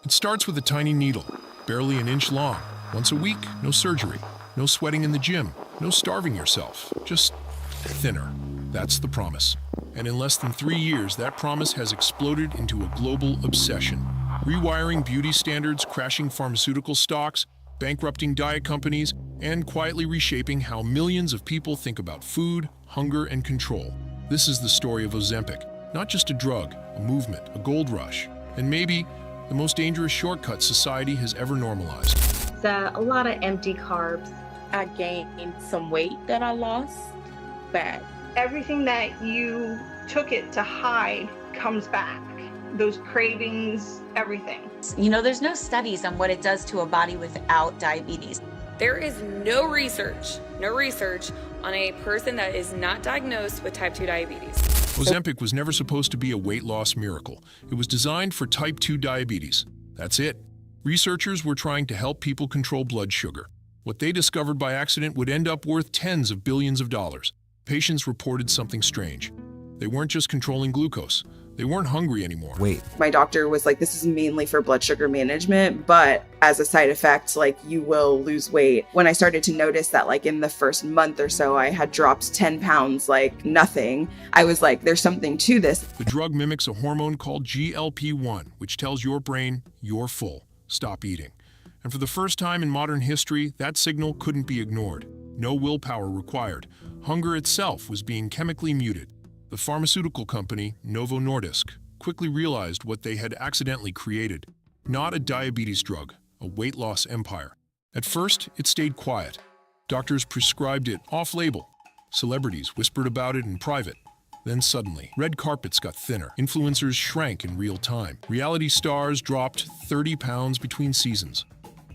It starts with a tiny needle, barely an inch long. Once a week, no surgery, no sweating in the gym, no starving yourself, just thinner. That's the promise. And in less than 3 years, that promise has exploded into a global obsession. Rewiring beauty standards, crashing pharmaceutical stocks, bankrupting diet companies, and quietly reshaping how millions of people think about food, hunger, and control. This is the story of Ozempic, not just a drug, a movement, a gold rush, and maybe the most dangerous shortcut society has ever normalized. So a lot of empty carbs. I gained some weight that I lost back. Everything that you took it to hide comes back. Those cravings, everything. There's no studies on what it does to a body without diabetes. There is no research on a person that is not diagnosed with type 2 diabetes. Ozempic was never supposed to be a weight loss miracle. It was designed for type 2 diabetes. That's it. Researchers were trying to help people control blood sugar. What they discovered by accident would end up worth tens of billions of dollars. Patients reported something strange. They weren't just controlling glucose. They weren't hungry anymore. Wait. My doctor was like, this is mainly for blood sugar management, but as a side effect, you will lose weight. When I started to notice that in the first month or so, I had dropped 10 pounds like nothing, I was like, there's something to this. The drug mimics a hormone called GLP-1, which tells your brain, you're full, stop eating. And for the first time in modern history, that signal couldn't be ignored. No willpower required. Hunger itself was being chemically muted. The pharmaceutical company, Novo Nordisk, quickly realized what they had accidentally created. Not a diabetes drug, a weight loss empire. At first, it stayed quiet. Doctors prescribed it off-label. Celebrities whispered about it in private. Then suddenly, red carpets got thinner. Influencers shrank in real time. Reality stars dropped 30 pounds between seasons.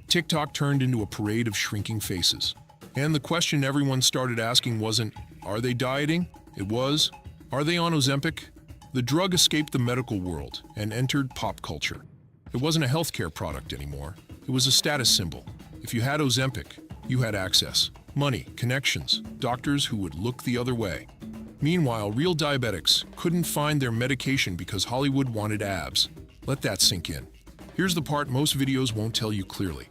TikTok turned into a parade of shrinking faces. And the question everyone started asking wasn't, are they dieting? It was, are they on Ozempic? The drug escaped the medical world and entered pop culture. It wasn't a healthcare product anymore. It was a status symbol. If you had Ozempic, you had access, money, connections, doctors who would look the other way. Meanwhile, real diabetics couldn't find their medication because Hollywood wanted abs. Let that sink in. Here's the part most videos won't tell you clearly.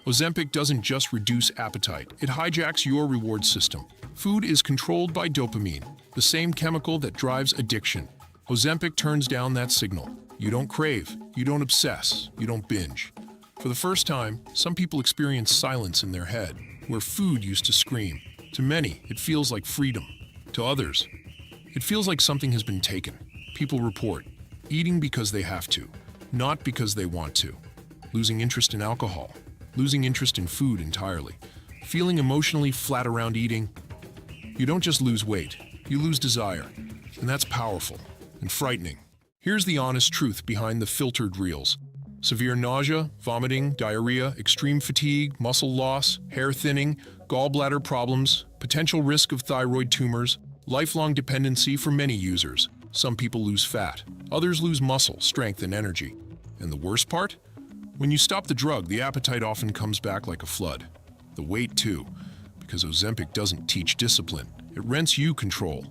Ozempic doesn't just reduce appetite, it hijacks your reward system. Food is controlled by dopamine, the same chemical that drives addiction. Ozempic turns down that signal. You don't crave, you don't obsess, you don't binge. For the first time, some people experience silence in their head, where food used to scream. To many, it feels like freedom. To others, it feels like something has been taken. People report, eating because they have to, not because they want to. Losing interest in alcohol, losing interest in food entirely, feeling emotionally flat around eating. You don't just lose weight, you lose desire, and that's powerful and frightening. Here's the honest truth behind the filtered reels. Severe nausea, vomiting, diarrhea, extreme fatigue, muscle loss, hair thinning, gallbladder problems, potential risk of thyroid tumors, lifelong dependency for many users. Some people lose fat, others lose muscle, strength, and energy. And the worst part? When you stop the drug, the appetite often comes back like a flood. The weight too, because Ozempic doesn't teach discipline. It rents you control,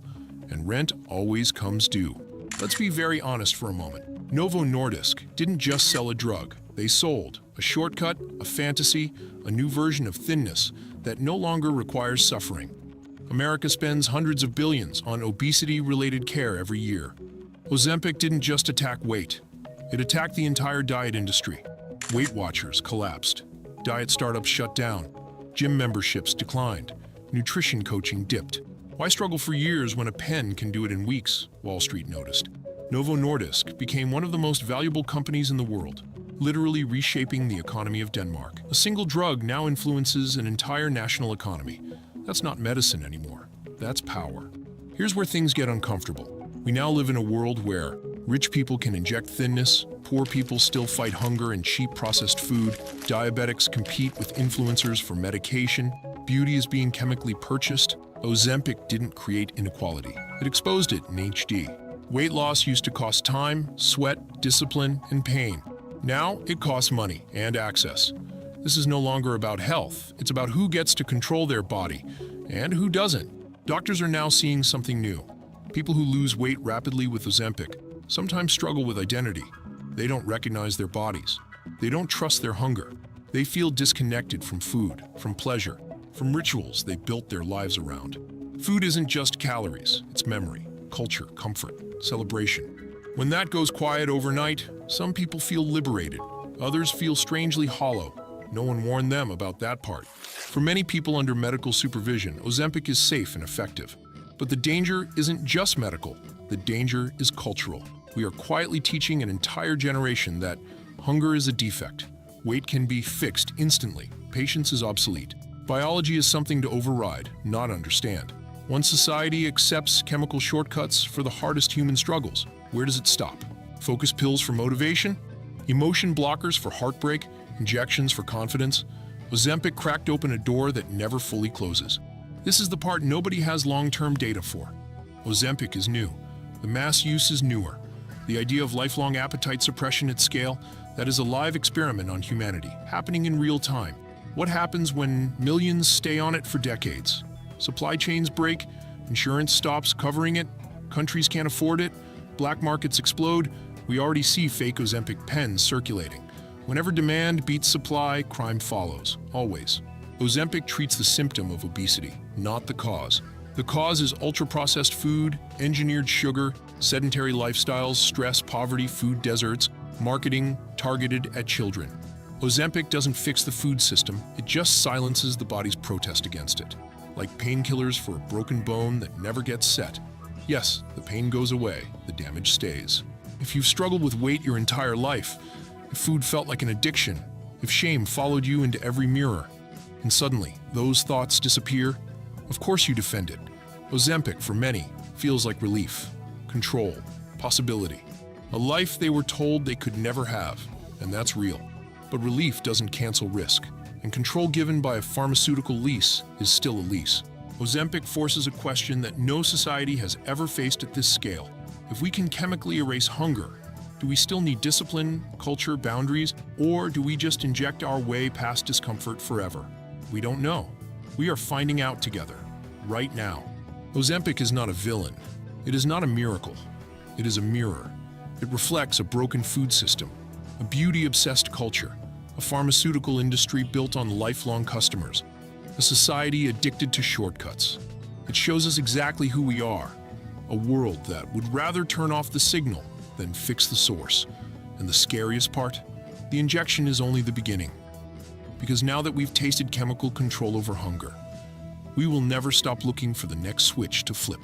and rent always comes due. Let's be very honest for a moment. Novo Nordisk didn't just sell a drug. They sold a shortcut, a fantasy, a new version of thinness that no longer requires suffering. America spends hundreds of billions on obesity-related care every year. Ozempic didn't just attack weight. It attacked the entire diet industry. Weight Watchers collapsed. Diet startups shut down. Gym memberships declined. Nutrition coaching dipped. Why struggle for years when a pen can do it in weeks? Wall Street noticed. Novo Nordisk became one of the most valuable companies in the world, literally reshaping the economy of Denmark. A single drug now influences an entire national economy. That's not medicine anymore. That's power. Here's where things get uncomfortable. We now live in a world where rich people can inject thinness, poor people still fight hunger and cheap processed food, diabetics compete with influencers for medication, beauty is being chemically purchased. Ozempic didn't create inequality. It exposed it in HD. Weight loss used to cost time, sweat, discipline, and pain. Now it costs money and access. This is no longer about health. It's about who gets to control their body and who doesn't. Doctors are now seeing something new. People who lose weight rapidly with Ozempic sometimes struggle with identity. They don't recognize their bodies. They don't trust their hunger. They feel disconnected from food, from pleasure, from rituals they built their lives around. Food isn't just calories, it's memory, culture, comfort, celebration. When that goes quiet overnight, some people feel liberated. Others feel strangely hollow. No one warned them about that part. For many people under medical supervision, Ozempic is safe and effective. But the danger isn't just medical. The danger is cultural. We are quietly teaching an entire generation that hunger is a defect. Weight can be fixed instantly. Patience is obsolete. Biology is something to override, not understand. Once society accepts chemical shortcuts for the hardest human struggles, where does it stop? Focus pills for motivation? Emotion blockers for heartbreak? Injections for confidence? Ozempic cracked open a door that never fully closes. This is the part nobody has long-term data for. Ozempic is new. The mass use is newer. The idea of lifelong appetite suppression at scale, that is a live experiment on humanity, happening in real time. What happens when millions stay on it for decades? Supply chains break, insurance stops covering it, countries can't afford it, black markets explode. We already see fake Ozempic pens circulating. Whenever demand beats supply, crime follows, always. Ozempic treats the symptom of obesity, not the cause. The cause is ultra-processed food, engineered sugar, sedentary lifestyles, stress, poverty, food deserts, marketing targeted at children. Ozempic doesn't fix the food system, it just silences the body's protest against it. Like painkillers for a broken bone that never gets set. Yes, the pain goes away, the damage stays. If you've struggled with weight your entire life, if food felt like an addiction, if shame followed you into every mirror, and suddenly those thoughts disappear, of course you defend it. Ozempic, for many, feels like relief, control, possibility. A life they were told they could never have, and that's real. But relief doesn't cancel risk, and control given by a pharmaceutical lease is still a lease. Ozempic forces a question that no society has ever faced at this scale. If we can chemically erase hunger, do we still need discipline, culture, boundaries, or do we just inject our way past discomfort forever? We don't know. We are finding out together, right now. Ozempic is not a villain. It is not a miracle. It is a mirror. It reflects a broken food system, a beauty-obsessed culture, a pharmaceutical industry built on lifelong customers, a society addicted to shortcuts. It shows us exactly who we are, a world that would rather turn off the signal than fix the source. And the scariest part? The injection is only the beginning. Because now that we've tasted chemical control over hunger, we will never stop looking for the next switch to flip.